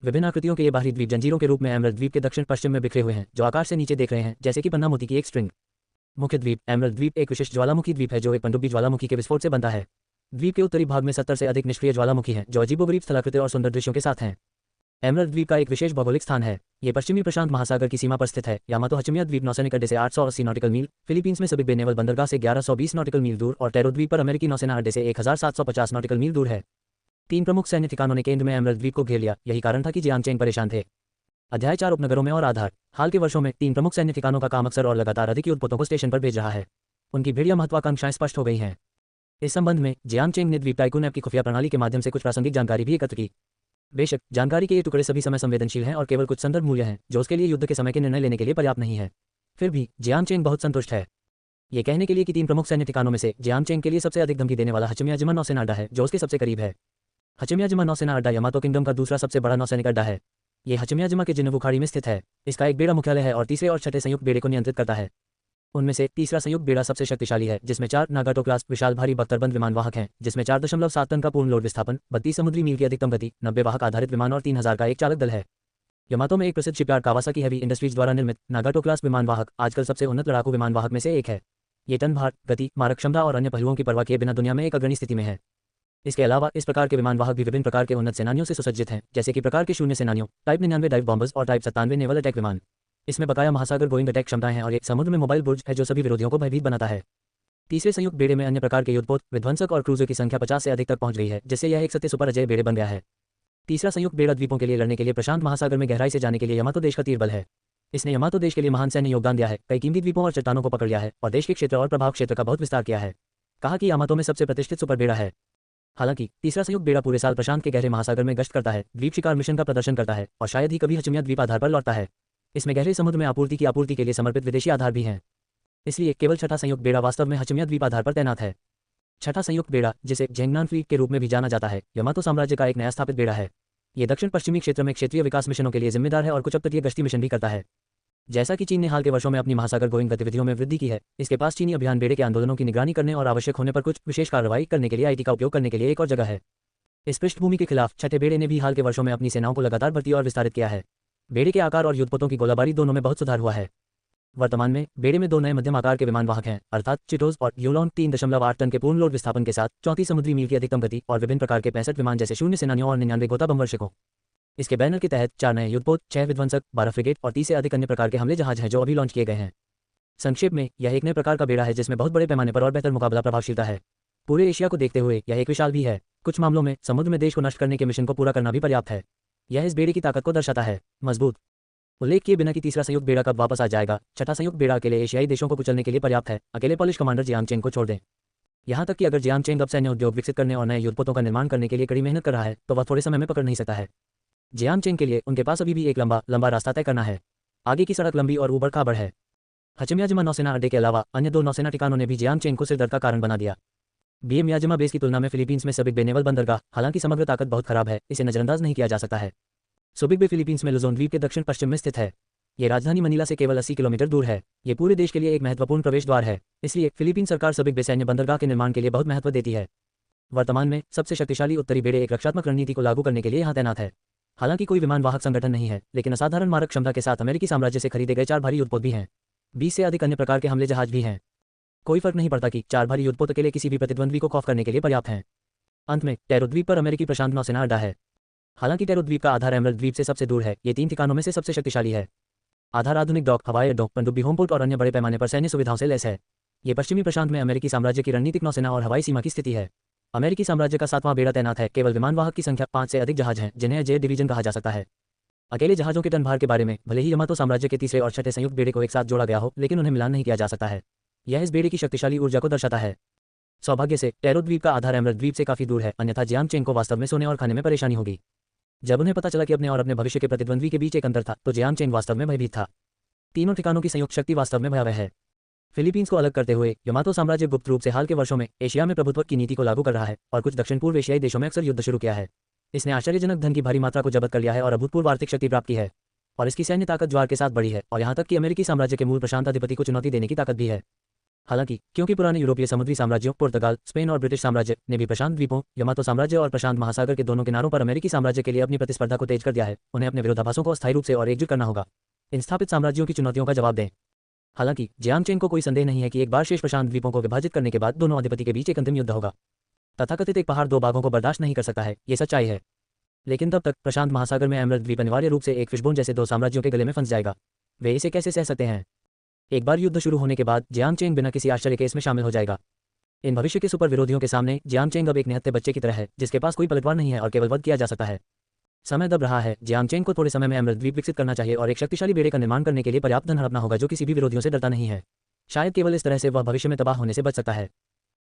विभिन्न आकृतियों के ये बाहरी द्वीप जंजीरों के रूप में एमरल्ड द्वीप के दक्षिण पश्चिम में बिखरे हुए हैं, जो आकाश से नीचे देख रहे हैं, जैसे कि पन्ना मोती की एक स्ट्रिंग। मुख्य द्वीप एमरल्ड द्वीप एक विशिष्ट ज्वालामुखी द्वीप है जो एक पनडुब्बी ज्वालामुखी के विस्फोट से बनता है। द्वीप के उत्तरी भाग में 70 से अधिक निष्क्रिय ज्वालामुखी हैं, जो अजीबोगरीब स्थलाकृति और सुंदर दृश्यों के साथ हैं। एमरल्ड द्वीप का एक विशेष भौगोलिक स्थान है। ये पश्चिमी प्रशांत महासागर की सीमा पर स्थित है। यामातो हचिमिया द्वीप नौसैनिक अड्डे से 880 नॉटिकल मील, फिलीपींस में सबिक बे नेवल बंदरगाह से 1120 नॉटिकल मील दूर और टैरो द्वीप पर अमेरिकी नौसेना अड्डे से 1750 नॉटिकल मील दूर है। 3 प्रमुख सैन्य ठिकानों ने केंद्र में एमरल्ड द्वीप को घेर लिया। यही कारण था कि जियांग चेंग परेशान थे। अध्याय 4 उपनगरों में और आधार। हाल के वर्षों में 3 प्रमुख सैन्य ठिकानों का काम अक्सर और लगातार अधिक युद्धपोतों को स्टेशन पर भेज रहा है। उनकी भेड़िया महत्वाकांक्षाएं स्पष्ट हो गई हैं। इस संबंध में जियांग चेंग ने द्वीप टाइकून ऐप की खुफिया प्रणाली के माध्यम से कुछ प्रासंगिक जानकारी भी एकत्र की। बेशक जानकारी के ये टुकड़े सभी समय संवेदनशील हैं और केवल कुछ संदर्भ मूल्य हैं, जो उसके लिए युद्ध के समय के निर्णय लेने के लिए पर्याप्त नहीं है। फिर भी जियांग चेंग बहुत संतुष्ट है। ये कहने के लिए कि 3 प्रमुख सैन्य ठिकानों में से जियांग चेंग के लिए सबसे अधिक धमकी देने वाला हचिमियाजिमा नौसेना अड्डा है, जो उसके सबसे करीब है। हचिमियाजिमा नौसेना अड्डा यामातो किंगडम का दूसरा सबसे बड़ा नौसैनिक अड्डा है। ये हचिमियाजिमा के जिन्नवू खाड़ी में स्थित है। इसका एक बेड़ा मुख्यालय है और तीसरे और छठे संयुक्त बेड़े को नियंत्रित करता है। उनमें से तीसरा संयुक्त बेड़ा सबसे शक्तिशाली है, जिसमें 4 नागाटो क्लास विशाल भारी बख्तरबंद विमान वाहक हैं, जिसमें 4.7 टन का पूर्ण लोड विस्थापन, 32 समुद्री मील की अधिकतम गति, 90 वाहक आधारित विमान और 3000 का एक चालक दल है। यामातो में एक प्रसिद्ध शिपयार्ड कावासाकी हैवी इंडस्ट्रीज द्वारा निर्मित नागाटो क्लास विमान वाहक आजकल सबसे उन्नत लड़ाकू विमान वाहक में से एक है। ये टन भार, गति, मारक क्षमता और अन्य पहलुओं की परवाह किए बिना दुनिया में एक अग्रणी स्थिति में है। इसके अलावा इस प्रकार के विमान वाहक भी विभिन्न प्रकार के उन्नत सेनानियों से सुसज्जित हैं, जैसे कि प्रकार के 0 सेनानियों, टाइप 99 डाइव बॉम्बर्स और टाइप 97 नेवल अटैक विमान। इसमें बकाया महासागर गोइंग अटैक क्षमताएं हैं और एक समुद्र में मोबाइल बुर्ज है जो सभी विरोधियों को भयभीत बनाता है। तीसरे संयुक्त बेड़े में अन्य प्रकार के युद्धपोत, विध्वंसक और क्रूजर की संख्या 50 से अधिक तक पहुंच गई है, जिससे यह एक सत्य सुपर अजय बेड़े बन गया है। तीसरा संयुक्त बेड़ा द्वीपों के लिए लड़ने के लिए प्रशांत महासागर में गहराई से जाने के लिए यामातो देश का तीर बल है। इसने यामातो देश के लिए महान सैन्य योगदान दिया है, कई कीमती द्वीपों और चट्टानों को पकड़ लिया है और देश के क्षेत्र और प्रभाव क्षेत्र का बहुत विस्तार किया है। कहा कि यामातो में सबसे प्रतिष्ठित सुपर बेड़ा है। हालांकि तीसरा संयुक्त बेड़ा पूरे साल प्रशांत के गहरे महासागर में गश्त करता है, द्वीप शिकार मिशन का प्रदर्शन करता है और शायद ही कभी हचिमिया द्वीप आधार पर लौटता है। इसमें गहरे समुद्र में आपूर्ति के लिए समर्पित विदेशी आधार भी हैं। इसलिए केवल छठा संयुक्त बेड़ा वास्तव में हचिमिया द्वीप आधार पर तैनात है। छठा संयुक्त बेड़ा, जिसे झेंगनान फ्लीट के रूप में भी जाना जाता है, यामातो साम्राज्य का एक नया स्थापित बेड़ा है। ये दक्षिण पश्चिमी क्षेत्र में क्षेत्रीय विकास मिशनों के लिए जिम्मेदार है और कुछ अपतटीय गश्ती मिशन भी करता है। जैसा कि चीन ने हाल के वर्षों में अपनी महासागर गोइंग गतिविधियों में वृद्धि की है, इसके पास चीनी अभियान बेड़े के आंदोलनों की निगरानी करने और आवश्यक होने पर कुछ विशेष कार्रवाई करने के लिए IT का उपयोग करने के लिए एक और जगह है। इस पृष्ठभूमि के खिलाफ छठे बेड़े ने भी हाल के वर्षों में अपनी सेनाओं को लगातार भर्ती और विस्तारित किया है। बेड़े के आकार और युद्धपोतों की गोलाबारी दोनों में बहुत सुधार हुआ है। वर्तमान में बेड़े में 2 नए मध्यम आकार के विमान वाहक हैं, अर्थात चिटोज और यूलॉन्ग 3.8 टन के पूर्ण लोड विस्थापन के साथ 34 समुद्री मील की अधिकतम गति और विभिन्न प्रकार के 65 विमान जैसे 0 सेनानियों और 99 गोता बमवर्षकों। इसके बैनर के तहत 4 नए युद्धपोत, 6 विध्वंसक, 12 फ्रिगेट और 30 से अधिक अन्य प्रकार के हमले जहाज हैं जो अभी लॉन्च किए गए हैं। संक्षेप में यह एक नए प्रकार का बेड़ा है जिसमें बहुत बड़े पैमाने पर और बेहतर मुकाबला प्रभावशीलता है। पूरे एशिया को देखते हुए यह एक विशाल भी है। कुछ मामलों में समुद्र में देश को नष्ट करने के मिशन को पूरा करना भी पर्याप्त है। यह इस बेड़े की ताकत को दर्शाता है। मजबूत उल्लेख किए बिना कि तीसरा संयुक्त बेड़ा कब वापस आ जाएगा। छठा संयुक्त बेड़ा अकेले एशियाई देशों को कुचलने के लिए पर्याप्त है। अकेले पोलिश कमांडर जियांग चेंग को छोड़ दें। यहाँ तक कि अगर जियांग चेंग अब सैन्य उद्योग विकसित करने और नए युद्धपोतों का निर्माण करने के लिए कड़ी मेहनत कर रहा है तो वह थोड़े समय में पकड़ नहीं सकता है। जियांग चेंग के लिए उनके पास अभी भी एक लंबा लंबा रास्ता तय करना है। आगे की सड़क लंबी और ऊबड़ खाबड़ है। हचिमियाजिमा नौसेना अड्डे के अलावा अन्य 2 नौसेना ठिकानों ने भी जियांग चेंग को सिरदर्द का कारण बना दिया। बीए मियाजिमा बेस की तुलना में फिलीपींस में सुबिक बे नेवल बंदरगाह, हालांकि समग्र ताकत बहुत खराब है, इसे नजरअंदाज नहीं किया जा सकता है। सुबिक बे फिलीपींस में लुजोन द्वीप के दक्षिण पश्चिम में स्थित है। ये राजधानी मनीला से केवल 80 किलोमीटर दूर है। ये पूरे देश के लिए एक महत्वपूर्ण प्रवेश द्वार है, इसलिए फिलीपीन सरकार सुबिक बे सैन्य बंदरगाह के निर्माण के लिए बहुत महत्व देती है। वर्तमान में सबसे शक्तिशाली उत्तरी बेड़े एक रक्षात्मक रणनीति को लागू करने के लिए यहाँ तैनात है। हालांकि कोई विमान वाहक संगठन नहीं है, लेकिन असाधारण मारक क्षमता के साथ अमेरिकी साम्राज्य से खरीदे गए 4 भारी युद्धपोत भी हैं। 20 से अधिक अन्य प्रकार के हमले जहाज भी हैं। कोई फर्क नहीं पड़ता कि 4 भारी युद्धपोत अकेले किसी भी प्रतिद्वंद्वी को खौफ करने के लिए पर्याप्त हैं। अंत में टैरो द्वीप पर अमेरिकी प्रशांत नौसेना अड्डा है। हालांकि टैरो द्वीप का आधार एमरल्ड द्वीप से सबसे दूर है, ये 3 ठिकानों में से सबसे शक्तिशाली है। आधार आधुनिक डॉक, हवाई अड्डों, पनडुब्बी होमपोर्ट और अन्य बड़े पैमाने पर सैन्य सुविधाओं से लैस है। ये पश्चिमी प्रशांत में अमेरिकी साम्राज्य की रणनीतिक नौसेना और हवाई सीमा की स्थिति है। अमेरिकी साम्राज्य का 7वां बेड़ा तैनात है। केवल विमान वाहक की संख्या 5 से अधिक जहाज हैं, जिन्हें जे डिवीजन कहा जा सकता है। अकेले जहाजों के टन भार के बारे में भले ही यमातो साम्राज्य के तीसरे और छठे संयुक्त बेड़े को एक साथ जोड़ा गया हो, लेकिन उन्हें मिलान नहीं किया जा सकता है। यह इस बेड़े की शक्तिशाली ऊर्जा को दर्शाता है। सौभाग्य से टैरो द्वीप का आधार एमरल्ड द्वीप से काफी दूर है, अन्यथा जियांग चेंग को वास्तव में सोने और खाने में परेशानी होगी। जब उन्हें पता चला कि अपने और अपने भविष्य के प्रतिद्वंद्वी के बीच एक अंतर था, तो जियांग चेंग वास्तव में भयभीत था। तीनों ठिकानों की संयुक्त शक्ति वास्तव में भयावह है। फिलीपींस को अलग करते हुए यमातो साम्राज्य गुप्त रूप से हाल के वर्षों में एशिया में प्रभुत्व की नीति को लागू कर रहा है और कुछ दक्षिण पूर्व एशियाई देशों में अक्सर युद्ध शुरू किया है। इसने आश्चर्यजनक धन की भारी मात्रा को जब्त कर लिया है और अभूतपूर्व आर्थिक शक्ति प्राप्त की है, और इसकी सैन्य ताकत ज्वार के साथ बढ़ी है, और यहाँ तक कि अमेरिकी साम्राज्य के मूल प्रशांत अधिपति को चुनौती देने की ताकत भी है। हालांकि क्योंकि पुराने यूरोपीय समुद्री साम्राज्यों पुर्तगाल, स्पेन और ब्रिटिश साम्राज्य ने भी प्रशांत द्वीपों, यमातो साम्राज्य और प्रशांत महासागर के दोनों किनारों पर अमेरिकी साम्राज्य के लिए अपनी प्रतिस्पर्धा को तेज कर दिया है, उन्हें अपने विरोधाभासों को अस्थायी रूप से और एकजुट करना होगा। इन स्थापित साम्राज्यों की चुनौतियों का जवाब दें। हालांकि जियांग चेंग को कोई संदेह नहीं है कि एक बार शेष प्रशांत द्वीपों को विभाजित करने के बाद दोनों अधिपति के बीच एक अंतिम युद्ध होगा। तथाकथित एक पहाड़ 2 भागों को बर्दाश्त नहीं कर सकता है, ये सच्चाई है। लेकिन तब तक प्रशांत महासागर में एमरल्ड द्वीप अनिवार्य रूप से एक फिशबोन जैसे 2 साम्राज्यों के गले में फंस जाएगा। वे इसे कैसे सह सकते हैं? एक बार युद्ध शुरू होने के बाद जियांग चेंग बिना किसी आश्चर्य के इसमें शामिल हो जाएगा। इन भविष्य के सुपर विरोधियों के सामने जियांग चेंग अब एक निहत्थे बच्चे की तरह है, जिसके पास कोई पलटवार नहीं है और केवल वध किया जा सकता है। समय दब रहा है। जियांग चेंग को थोड़े समय में एमरल्ड द्वीप विकसित करना चाहिए और एक शक्तिशाली बेड़े का निर्माण करने के लिए पर्याप्त धन हड़पना होगा जो किसी भी विरोधियों से डरता नहीं है। शायद केवल इस तरह से वह भविष्य में तबाह होने से बच सकता है।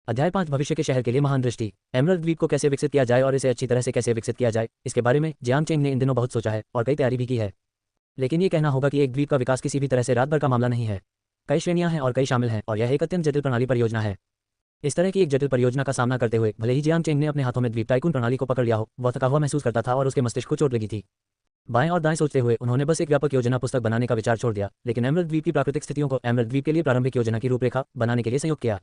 अध्याय 5 भविष्य के शहर के लिए महान दृष्टि। एमरल्ड द्वीप को कैसे विकसित किया जाए और इसे अच्छी तरह से कैसे विकसित किया जाए, इसके बारे में जियांग चेंग ने इन दिनों बहुत सोचा है और कई तैयारी भी की है। लेकिन ये कहना होगा कि एक द्वीप का विकास किसी भी तरह से रात भर का मामला नहीं है। कई श्रेणियां हैं और कई शामिल हैं, और यह एक अत्यंत जटिल प्रणाली परियोजना है। इस तरह की एक जटिल परियोजना का सामना करते हुए भले ही जियांग चेंग ने अपने हाथों में द्वीप टाइकून प्रणाली को पकड़ लिया हो, वह थका हुआ महसूस करता था और उसके मस्तिष्क को चोट लगी थी। बाएं और दाएं सोचते हुए उन्होंने बस एक व्यापक योजना पुस्तक बनाने का विचार छोड़ दिया, लेकिन एमरल्ड द्वीप की प्राकृतिक स्थितियों को एमरल्ड द्वीप के लिए प्रारंभिक योजना की रूपरेखा बनाने के लिए संयुक्त किया।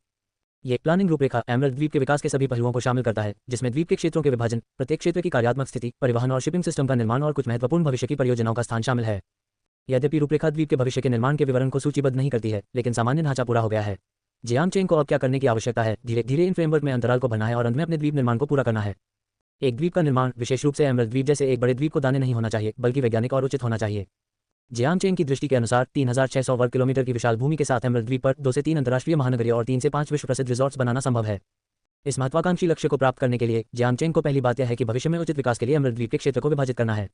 ये प्लानिंग रूपरेखा एमरल्ड द्वीप के विकास के सभी पहलुओं को शामिल करता है, जिसमें द्वीप के क्षेत्रों के विभाजन, प्रत्येक क्षेत्र की कार्यात्मक स्थिति, परिवहन और शिपिंग सिस्टम का निर्माण और कुछ महत्वपूर्ण भविष्य की परियोजनाओं का स्थान शामिल है। यद्यपि रूपरेखा द्वीप के भविष्य के निर्माण के विवरण को सूचीबद्ध नहीं करती है, लेकिन सामान्य ढांचा पूरा हो गया है। जियांग चेंग को अब क्या करने की आवश्यकता है? धीरे धीरे इन फ्रेमवर्क में अंतराल को भरना है और अंत में अपने द्वीप निर्माण को पूरा करना है। एक द्वीप का निर्माण, विशेष रूप से एमरल्ड द्वीप जैसे एक बड़े द्वीप को दाने नहीं होना चाहिए, बल्कि वैज्ञानिक और उचित होना चाहिए। जियांग चेंग की दृष्टि के अनुसार 3600 वर्ग किलोमीटर की विशाल भूमि के साथ एमरल्ड द्वीप पर 2 से 3 अंतर्राष्ट्रीय महानगरीय और 3 से 5 विश्व प्रसिद्ध रिजॉर्ट्स बनाना संभव है। इस महत्वाकांक्षी लक्ष्य को प्राप्त करने के लिए जियांग चेंग को पहली बात यह है कि भविष्य में उचित विकास के लिए एमरल्ड द्वीप के क्षेत्र को विभाजित करना है।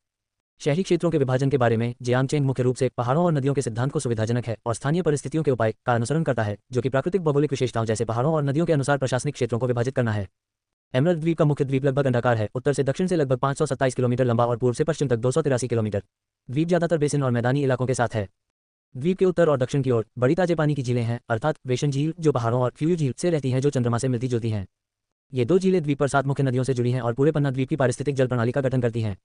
शहरी क्षेत्रों के विभाजन के बारे में जियांग चेंग मुख्य रूप से पहाड़ों और नदियों के सिद्धांत को सुविधाजनक है और स्थानीय परिस्थितियों के उपाय का अनुसरण करता है, जो कि प्राकृतिक भौगोलिक विशेषताओं जैसे पहाड़ों और नदियों के अनुसार प्रशासनिक क्षेत्रों को विभाजित करना है। एमरल्ड द्वीप का मुख्य द्वीप लगभग अंडाकार है, उत्तर से दक्षिण से लगभग 527 किलोमीटर लंबा और पूर्व से पश्चिम तक 283 किलोमीटर। द्वीप ज्यादातर बेसिन और मैदानी इलाकों के साथ है। द्वीप के उत्तर और दक्षिण की ओर बड़ी ताजे पानी की झीलें हैं, अर्थात वेशन झील, जो पहाड़ों और फ्यूयू झील से रहती हैं, जो चंद्रमा से मिलती जुलती हैं। ये 2 झीलें द्वीप पर 7 मुख्य नदियों से जुड़ी हैं और पूरे पन्ना द्वीप की पारिस्थितिक जल प्रणाली का गठन करती हैं।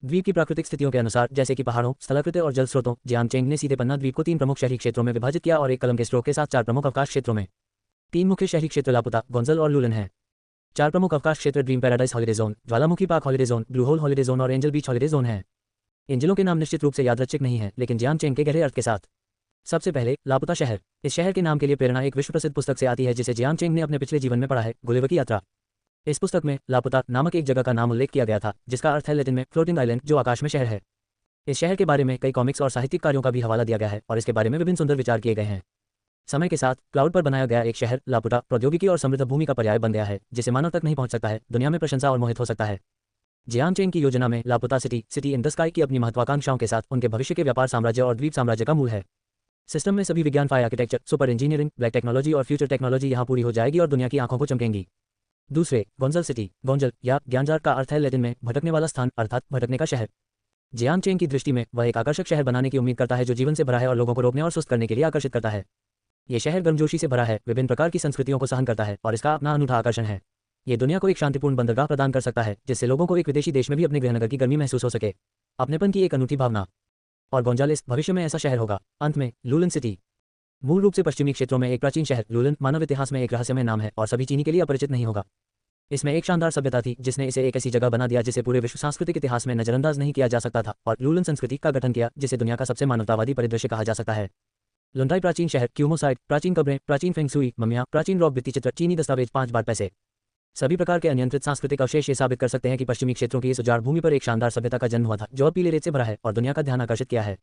द्वीप की प्राकृतिक स्थितियों के अनुसार, जैसे कि पहाड़ों, स्थलाकृति और जल स्रोतों, जियांग चेंग ने सीधे पन्ना द्वीप को 3 प्रमुख शहरी क्षेत्रों में विभाजित किया और एक कलम के स्ट्रोक के साथ 4 प्रमुख अवकाश क्षेत्रों में। 3 मुख्य शहरी क्षेत्र लापुता, गोंजल और लुलन हैं। 4 प्रमुख अवकाश क्षेत्र ड्रीम पैराडाइज हॉलिडे जोन, ज्वालामुखी park holiday zone, blue hole holiday zone और एंजल बीच हॉलिडे जोन हैं। इन जिलों के नाम निश्चित रूप से यादृच्छिक नहीं है, लेकिन जियांग चेंग के गहरे अर्थ के साथ। सबसे पहले लापुता शहर। इस शहर के नाम के लिए प्रेरणा एक विश्व प्रसिद्ध पुस्तक से आती है जिसे जियांग चेंग ने अपने पिछले जीवन में पढ़ा है, गुलिवर की यात्रा। इस पुस्तक में लापुता नामक एक जगह का नाम उल्लेख किया गया था, जिसका अर्थ है लैटिन में फ्लोटिंग आइलैंड, जो आकाश में शहर है। इस शहर के बारे में कई कॉमिक्स और साहित्यिक कार्यों का भी हवाला दिया गया है और इसके बारे में विभिन्न सुंदर विचार किए गए हैं। समय के साथ क्लाउड पर बनाया गया एक शहर लापुटा प्रौद्योगिकी और समृद्ध भूमि का पर्याय बन गया है, जिसे मानव तक नहीं पहुंच सकता है, दुनिया में प्रशंसा और मोहित हो सकता है। जियांग चेंग की योजना में लापुता सिटी इन द स्काई की अपनी महत्वाकांक्षाओं के साथ उनके भविष्य के व्यापार साम्राज्य और द्वीप साम्राज्य का मूल है। सिस्टम में सभी विज्ञान, fire architecture, super engineering, black technology और फ्यूचर टेक्नोलॉजी यहाँ पूरी हो जाएगी और दुनिया की आंखों को चमकेंगी। दूसरे, गोंजल सिटी। गोंजल या ज्ञानजार का अर्थ है लैटिन में भटकने वाला स्थान अर्थात भटकने का शहर। जियांगचेंग की दृष्टि में वह एक आकर्षक शहर बनाने की उम्मीद करता है जो जीवन से भरा है और लोगों को रोकने और सुस्त करने के लिए आकर्षित करता है। ये शहर गर्मजोशी से भरा है, विभिन्न प्रकार की संस्कृतियों को सहन करता है और इसका अपना अनूठा आकर्षण है। ये दुनिया को एक शांतिपूर्ण बंदरगाह प्रदान कर सकता है जिससे लोगों को एक विदेशी देश में भी अपने गृहनगर की गर्मी महसूस हो सके, अपनेपन की एक अनूठी भावना। और गोंजालेस भविष्य में ऐसा शहर होगा। अंत में, लुलन सिटी। मूल रूप से पश्चिमी क्षेत्रों में एक प्राचीन शहर, लुलन मानव इतिहास में एक रहस्यमय नाम है और सभी चीनी के लिए अपरिचित नहीं होगा। इसमें एक शानदार सभ्यता थी जिसने इसे एक ऐसी जगह बना दिया जिसे पूरे विश्व सांस्कृतिक इतिहास में नजरअंदाज नहीं किया जा सकता था और लुलन संस्कृति का गठन किया जिसे दुनिया का सबसे मानवतावादी परिदृश्य कहा जा सकता है। लुंटाई प्राचीन शहर, क्यूमो साइट, प्राचीन कब्रें, प्राचीन फेंगसुई ममिया, प्राचीन रॉक भित्तिचित्र, चीनी दस्तावेज, 5 बार पैसे। सभी प्रकार के अनियंत्रित सांस्कृतिक अवशेष ये साबित कर सकते हैं कि पश्चिमी क्षेत्रों की इस उजाड़ भूमि पर एक शानदार सभ्यता का जन्म हुआ था जो पीले रेत से भरा है और दुनिया का ध्यान आकर्षित किया है।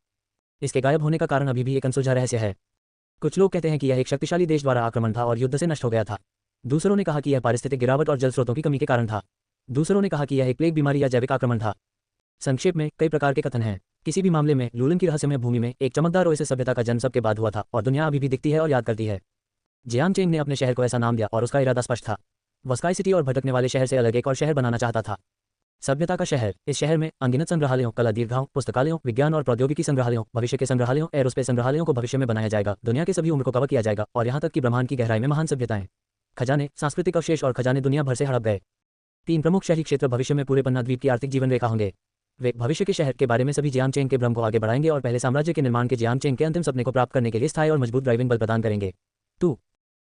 इसके गायब होने का कारण अभी भी एक अनसुलझा रहस्य है। कुछ लोग कहते हैं कि यह एक शक्तिशाली देश द्वारा आक्रमण था और युद्ध से नष्ट हो गया था। दूसरों ने कहा कि यह पारिस्थितिक गिरावट और जल स्रोतों की कमी के कारण था। दूसरों ने कहा कि यह एक प्लेग बीमारी या जैविक आक्रमण था। संक्षेप में, कई प्रकार के कथन हैं। किसी भी मामले में लुलन की रहस्यमय भूमि में एक चमकदार ओएसिस सभ्यता का जन्म सबके बाद हुआ था और दुनिया अभी भी दिखती है और याद करती है। जियांगचेंग ने अपने शहर को ऐसा नाम दिया और उसका इरादा स्पष्ट था। वह स्काई सिटी और भटकने वाले शहर से अलग एक और शहर बनाना चाहता था। सभ्यता का शहर। इस शहर में अनगिनत संग्रहालयों, कला दीर्घाओं, पुस्तकालयों, विज्ञान और प्रौद्योगिकी संग्रहालयों, भविष्य के संग्रहालयों, एरोस्पेस संग्रहालयों को भविष्य में बनाया जाएगा। दुनिया के सभी उम्र को कवर किया जाएगा और यहाँ तक कि ब्रह्मांड की गहराई में महान सभ्यताएं, खजाने, सांस्कृतिक अवशेष और खजाने दुनिया भर से हड़प गए। 3 प्रमुख शहरी क्षेत्र भविष्य में पूरे पन्ना द्वीप की आर्थिक जीवन रेखा होंगे। वे भविष्य के शहर के बारे में सभी जियांगचेंग के भ्रम को आगे बढ़ाएंगे और पहले साम्राज्य के निर्माण के जियांगचेंग के अंतिम सपने को प्राप्त करने के लिए स्थायी और मजबूत ड्राइविंग बल प्रदान करेंगे। 2.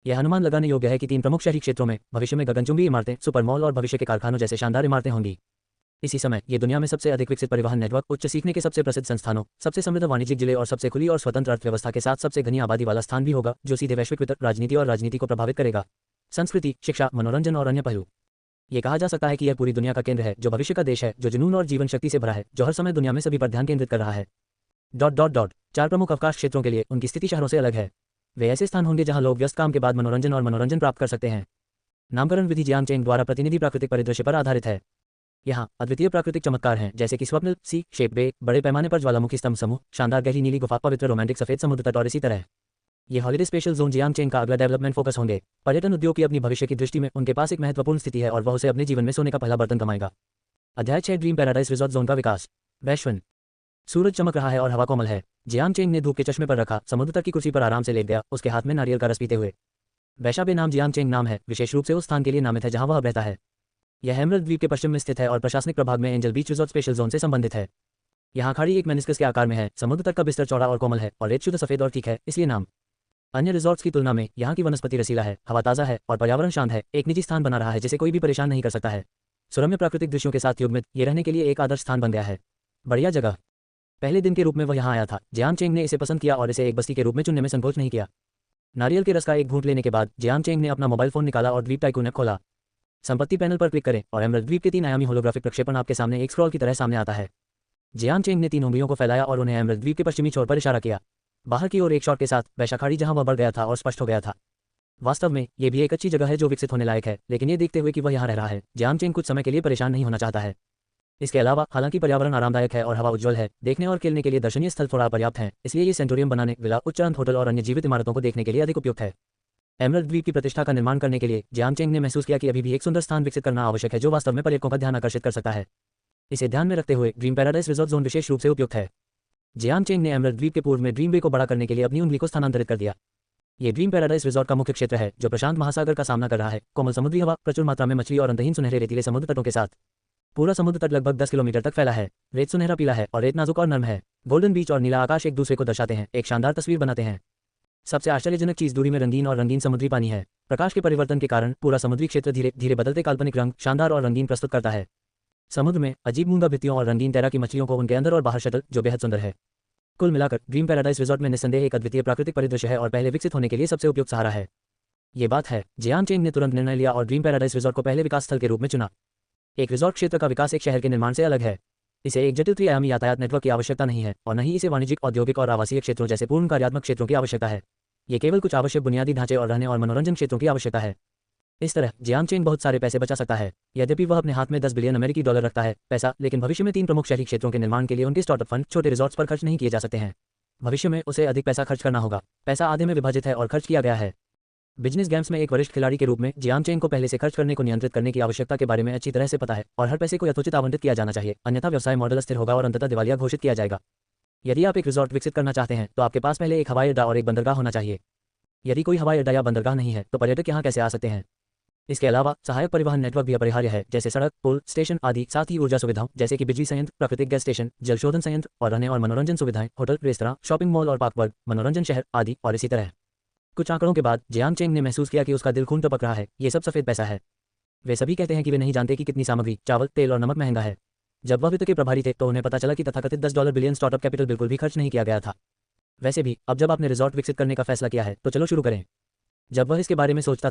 यह अनुमान लगाने योग्य है कि 3 प्रमुख शहरी क्षेत्रों में भविष्य में गगनचुंबी इमारतें, सुपर मॉल और भविष्य के कारखानों जैसे शानदार इमारतें होंगी। इसी समय ये दुनिया में सबसे अधिक विकसित परिवहन नेटवर्क, उच्च सीखने के सबसे प्रसिद्ध संस्थानों, सबसे समृद्ध वाणिज्यिक जिले और सबसे खुली और स्वतंत्र अर्थव्यवस्था के साथ सबसे घनी आबादी वाला स्थान भी होगा जो सीधे वैश्विक वित्त, राजनीति और राजनीति को प्रभावित करेगा। संस्कृति, शिक्षा, मनोरंजन और अन्य पहलू। ये कहा जा सकता है कि यह पूरी दुनिया का केंद्र है जो भविष्य का देश है, जो जुनून और जीवन शक्ति से भरा है, जो हर समय दुनिया में सभी पर ध्यान केंद्रित कर रहा है। 4 प्रमुख अवकाश क्षेत्रों के लिए उनकी स्थिति शहरों से अलग है। वे ऐसे स्थान होंगे जहां लोग व्यस्त काम के बाद मनोरंजन प्राप्त कर सकते हैं। नामकरण विधि जियांगचेंग द्वारा प्रतिनिधि प्राकृतिक परिदृश्य पर आधारित है। यहाँ अद्वितीय प्राकृतिक चमत्कार हैं जैसे कि स्वप्निल सी शेप बे, बड़े पैमाने पर ज्वालामुखी स्तंभ समूह, शानदार गहरी नीली गुफा, पवित्र रोमांटिक सफेद समुद्र तट और इसी तरह। ये हॉलिडे स्पेशल जोन जियांगचेंग का अगला डेवलपमेंट फोकस होंगे। पर्यटन उद्योग की अपनी भविष्य की दृष्टि में उनके पास एक महत्वपूर्ण स्थिति है और वह उसे अपने जीवन में सोने का पहला बर्तन कमाएगा। अध्याय 6 ड्रीम पैराडाइज रिजॉर्ट जोन का विकास। वैश्वन। सूरज चमक रहा है और हवा कोमल है। जियांगचेंग ने धूप के चश्मे पर रखा, समुद्र तट की कुर्सी पर आराम से लेट गया, उसके हाथ में नारियल का रस पीते हुए। वैशाबे नाम जियांगचेंग नाम है, विशेष रूप से उस स्थान के लिए नामित है जहां वह रहता है। यह एमरल्ड द्वीप के पश्चिम में स्थित है और प्रशासनिक प्रभाग में angel beach resort special zone से संबंधित है। यहाँ खाड़ी एक मेनिस्कस के आकार में है, समुद्र तट का बिस्तर चौड़ा और कोमल है और रेत शुद्ध सफेद और ठीक है, इसलिए नाम। अन्य रिजॉर्ट्स की तुलना में यहाँ की वनस्पति रसीला है, हवा ताज़ा है और पर्यावरण शांत है, एक निजी स्थान बना रहा है जिसे कोई भी परेशान नहीं कर सकता है। सुरम्य प्राकृतिक दृश्यों के साथ युग्मित ये रहने के लिए एक आदर्श स्थान बन गया है। बढ़िया जगह। पहले दिन के रूप में वह यहाँ आया था। जियांगचेंग ने इसे पसंद किया और इसे एक बस्ती के रूप में चुनने में संकोच नहीं किया। नारियल के रस का एक घूंट लेने के बाद जियांगचेंग ने अपना मोबाइल फोन निकाला और द्वीप टाइकून ऐप खोला। संपत्ति पैनल पर क्लिक करें और एमरल्ड द्वीप के 3 आयामी होलोग्राफिक प्रक्षेपण आपके सामने एक स्क्रॉल की तरह सामने आता है। जियांगचेंग ने 3 उंगलियों को फैलाया और उन्हें एमरल्ड द्वीप के पश्चिमी छोर पर इशारा किया। बाहर की ओर एक शॉट के साथ वैशा खाड़ी जहां वह बढ़ गया था और स्पष्ट हो गया था। वास्तव में ये भी एक अच्छी जगह है जो विकसित होने लायक है, लेकिन ये देखते हुए कि वह यहाँ रह रहा है, जियांगचेंग कुछ समय के लिए परेशान नहीं होना चाहता है। इसके अलावा हालांकि पर्यावरण आरामदायक है और हवा उज्ज्वल है, देखने और खेलने के लिए दर्शनीय स्थल थोड़ा पर्याप्त है, इसलिए ये सेंटोरियम बनाने, विला, उच्च अंत होटल और अन्य जीवित इमारतों को देखने के लिए अधिक उपयुक्त है। एमरल्ड द्वीप की प्रतिष्ठा का निर्माण करने के लिए जियांगचेंग ने महसूस किया कि अभी भी एक सुंदर स्थान विकसित करना आवश्यक है जो वास्तव में पर्यटकों का ध्यान आकर्षित कर सकता है। इसे ध्यान में रखते हुए ड्रीम पैराडाइज रिजॉर्ट जोन विशेष रूप से उपयुक्त है। जियांगचेंग ने एमरल्ड द्वीप के पूर्व में ड्रीम बे को बड़ा करने के लिए अपनी उंगली को स्थानांतरित कर दिया। ये ड्रीम पैराडाइज रिजॉर्ट का मुख्य क्षेत्र है जो प्रशांत महासागर का सामना कर रहा है, कोमल समुद्री हवा, प्रचुर मात्रा में मछली और अंतहीन सुनहरे रेतीले समुद्र तटों के साथ। पूरा समुद्र तट लगभग 10 किलोमीटर तक फैला है। रेत सुनहरा पीला है और रेत नाजुक और नर्म है। गोल्डन बीच और नीला आकाश एक दूसरे को दर्शाते हैं, एक शानदार तस्वीर बनाते हैं। सबसे आश्चर्यजनक चीज दूरी में रंगीन और रंगीन समुद्री पानी है। प्रकाश के परिवर्तन के कारण पूरा समुद्री क्षेत्र धीरे धीरे बदलते काल्पनिक रंग, शानदार और रंगीन प्रस्तुत करता है। समुद्र में अजीब मूंगा भित्तियों और रंगीन तैराकी मछलियों को उनके अंदर और बाहर शटल, जो बेहद सुंदर है। कुल मिलाकर ड्रीम पैराडाइज रिजॉर्ट में निस्संदेह एक अद्वितीय प्राकृतिक परिदृश्य है और पहले विकसित होने के लिए सबसे उपयुक्त सहारा है। ये बात है, जियांगचेंग ने तुरंत निर्णय लिया और ड्रीम पैराडाइज रिजॉर्ट को पहले विकास स्थल के रूप में चुना। एक रिजॉर्ट क्षेत्र का विकास एक शहर के निर्माण से अलग है। इसे एक जटिल त्रिआयामी यातायात नेटवर्क की आवश्यकता नहीं है और न ही इसे वाणिज्यिक, औद्योगिक और आवासीय क्षेत्रों जैसे पूर्ण कार्यात्मक क्षेत्रों की आवश्यकता है। ये केवल कुछ आवश्यक बुनियादी ढांचे और रहने और मनोरंजन क्षेत्रों की आवश्यकता है। इस तरह जियांगचेंग बहुत सारे पैसे बचा सकता है। यद्यपि वह अपने हाथ में 10 बिलियन अमेरिकी डॉलर रखता है पैसा, लेकिन भविष्य में 3 प्रमुख शहरी क्षेत्रों के निर्माण के लिए उनके स्टार्टअप फंड छोटे रिजॉर्ट्स पर खर्च नहीं किए जा सकते हैं। भविष्य में उसे अधिक पैसा खर्च करना होगा। पैसा आधे में विभाजित है और खर्च किया गया है। बिजनेस गेम्स में एक वरिष्ठ खिलाड़ी के रूप में जियांग चेंग को पहले से खर्च करने को नियंत्रित करने की आवश्यकता के बारे में अच्छी तरह से पता है और हर पैसे को यथोचित आवंटित किया जाना चाहिए, अन्यथा व्यवसाय मॉडल अस्थिर होगा और अंततः दिवालिया घोषित किया जाएगा। यदि आप एक रिजॉर्ट विकसित करना चाहते हैं तो आपके पास पहले एक हवाई अड्डा और एक बंदरगाह होना चाहिए। यदि कोई हवाई अड्डा या बंदरगाह नहीं है तो पर्यटक यहाँ कैसे आ सकते हैं? इसके अलावा सहायक परिवहन नेटवर्क भी अपरिहार्य है, जैसे सड़क, पुल, स्टेशन आदि, साथ ही ऊर्जा सुविधाओं जैसे कि बिजली संयंत्र, प्राकृतिक गैस स्टेशन, जल शोधन संयंत्र और रहने और मनोरंजन सुविधाएं, होटल, रेस्तरां, शॉपिंग मॉल और पार्क वर्ग, मनोरंजन शहर आदि और इसी तरह। कुछ आंकड़ों के बाद जियांग चेंग ने महसूस किया कि उसका दिल खून टपक रहा है। ये सब सफेद पैसा है। वे सभी कहते हैं कि वे नहीं जानते कि कितनी सामग्री, चावल, तेल और नमक महंगा है। जब वह वित्त के प्रभारी थे तो उन्हें पता चला कि तथाकथित $10 बिलियन स्टार्टअप कैपिटल बिल्कुल भी खर्च नहीं किया गया था। वैसे भी अब जब आपने रिजॉर्ट विकसित करने का फैसला किया है तो चलो शुरू करें। जब वह इसके बारे में सोचता